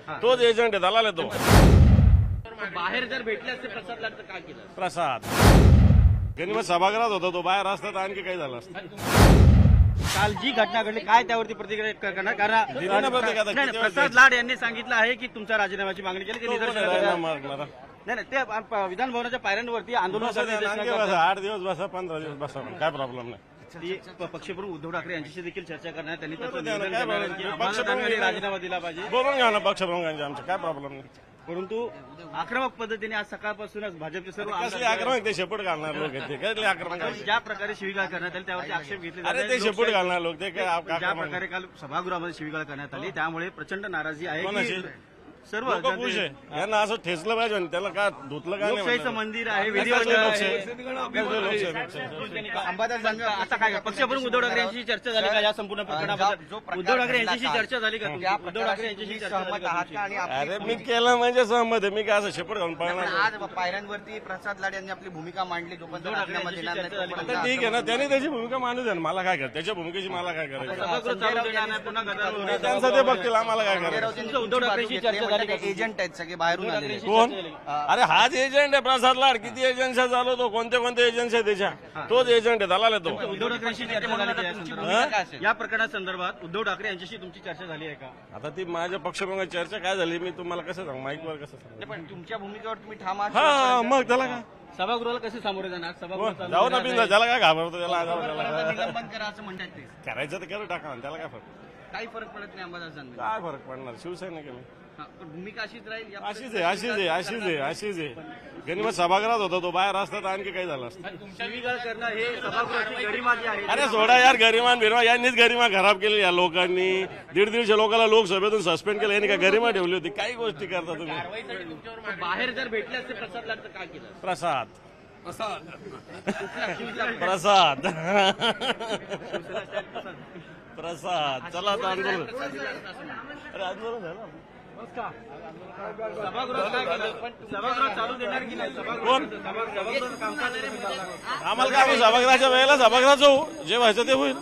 तोच एजंट आहे, दलाल आहे तो. बाहेर जर भेटले असते प्रसाद लाड तर काय केलं? प्रसाद गणिमत सभागृहात होता तो, बाहेर असता तर आणखी काही झालं असतं. काल जी घटना घडली काय त्यावरती प्रतिक्रिया करणार? कारण प्रसाद लाड यांनी सांगितलं आहे की तुमच्या राजीनाम्याची मागणी केली की मारणार नाही ते विधान भवनाच्या पायऱ्यांवरती आंदोलन 8 दिवस बसा, 15 दिवस बसा, काय प्रॉब्लेम नाही. पक्षप्रमुख उद्धव ठाकरे यांच्याशी देखील चर्चा करणार, त्यांनी पक्षप्रमुख राजीनामा दिला पाहिजे. बोलून घ्या ना पक्षप्रमुखांचे, आमचे काय प्रॉब्लेम नाही. परंतु आक्रमक पद्धतीने आज सकाळपासूनच भाजपचे सर्व कसले आक्रमक ते शेपूट घालणार लोक आहेत, ते कसले आक्रमक ज्या प्रकारे शिवीगाळ करण्यात आली त्यावरती आक्षेप घेतले. अरे ते शेपूट घालणार लोक, ते काय ज्या प्रकारे काल सभागृहामध्ये शिवीगाळ करण्यात आली त्यामुळे प्रचंड नाराजी आहे. सर्व यांना असं ठेचलं पाहिजे, त्याला काय धुतलं काय लोकशाहीचं मंदिर आहे, आता काय पक्षप्रमुख उद्धव ठाकरे यांची चर्चा झाली का या संपूर्ण प्रकरणाबद्दल? उद्धव ठाकरे यांच्याशी चर्चा झाली का? उद्धव ठाकरे यांच्याशी सहमत आहात? अरे मी केलं म्हणजे सहमत आहे, मी काय असं शेपूट घालून पळणार. आज पायऱ्यांवरती प्रसाद लाड यांनी आपली भूमिका मांडली, जोपर्यंत राजीनामा देणार नाही. आता ठीक आहे ना, त्यांनी त्याची भूमिका मांडू द्या, मला काय करायचं, त्याच्या भूमिकेची मला काय करायचं, त्यांचं ते बघतील, आम्हाला काय करायचं. उद्धव ठाकरेंशी चर्चा एजंट आहेत सगळे बाहेरून आलेले. कोण? अरे हाच एजंट आहे प्रसाद लाड. किती एजन्सी झालो तो, कोणते कोणते एजन्सी आहे त्याच्या, तोच एजंट आहे, दलाल आहे तो. उद्धव ठाकरेंशी चर्चा झाली या प्रकरणासंदर्भात उद्धव ठाकरे यांच्याशी तुमची चर्चा झाली आहे का? आता ती माझ्या पक्षप्रमुखाची चर्चा काय झाली मी तुम्हाला कसं सांगू, माईकवर कसं सांगू? पण तुमच्या भूमिकेवर तुम्ही ठाम आहात. हा मग त्याला काय, सभागृहाला कसे सामोरे जाणार? सभागृह जाऊ ना बिंदा, त्याला काय घाबरतो, त्याला निलंबन करा असं म्हणतात ते. करायचं तर करू टाका, त्याला काय फरक, काही फरक पडत नाही अंबादासांमध्ये. काय फरक पडणार, शिवसेना केली भूमिका अशीच राहील. अशीच आहे, अशीच आहे, अशीच आहे, अशीच आहे. गणिमत सभागृहात होता तो, बाहेर असता तर आणखी काही झालं असतं. शिवीगाळ करणं हे सभागृहाची गरिमा जी आहे. अरे सोडा यार, गरिमान बिरमा यांनीच गरिमा खराब केली या लोकांनी. 150 लोकांना लोकसभेतून सस्पेंड केलं, यांनी काय गरिमा ठेवली होती? काही गोष्टी करता तुम्ही. बाहेर जर भेटले असते प्रसाद लाड तर काय केलं? प्रसाद प्रसाद प्रसाद चला आता आंदोलन. अरे आंदोलन झालं सभागृह चालू देणार की नाही? कोण? आम्हाला काय, सभागृहाच्या वेळेला सभागृहात जाऊ, जे व्हायचं ते होईल.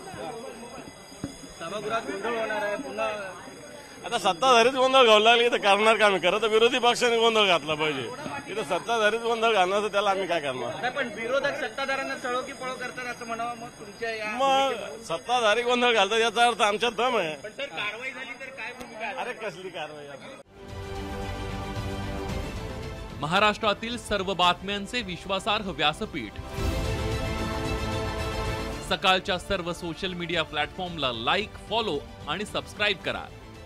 सभागृहात गोंधळ होणार आहे पुन्हा. आता सत्ताधारीच गोंधळ घालू लागली तर करणार का? आम्ही खरं तर विरोधी पक्षाने गोंधळ घातला पाहिजे. इथं सत्ताधारीच गोंधळ घालणार तर त्याला आम्ही काय करणार? पण विरोधक सत्ताधाऱ्यांना चळो की पळो करतात असं म्हणावं. मग तुमच्या मग सत्ताधारी गोंधळ घालतात याचा अर्थ आमच्यात दम आहे. पण सर कारवाई झाली तर काय भूमिका? अरे कसली कारवाई? महाराष्ट्रातील सर्व बातम्यांचे विश्वासार्ह व्यासपीठ सकाळच्या सर्व सोशल मीडिया प्लॅटफॉर्मला लाईक, फॉलो आणि सबस्क्राईब करा.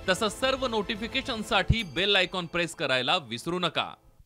तसंच सर्व नोटिफिकेशनसाठी बेल आयकॉन प्रेस करायला विसरू नका.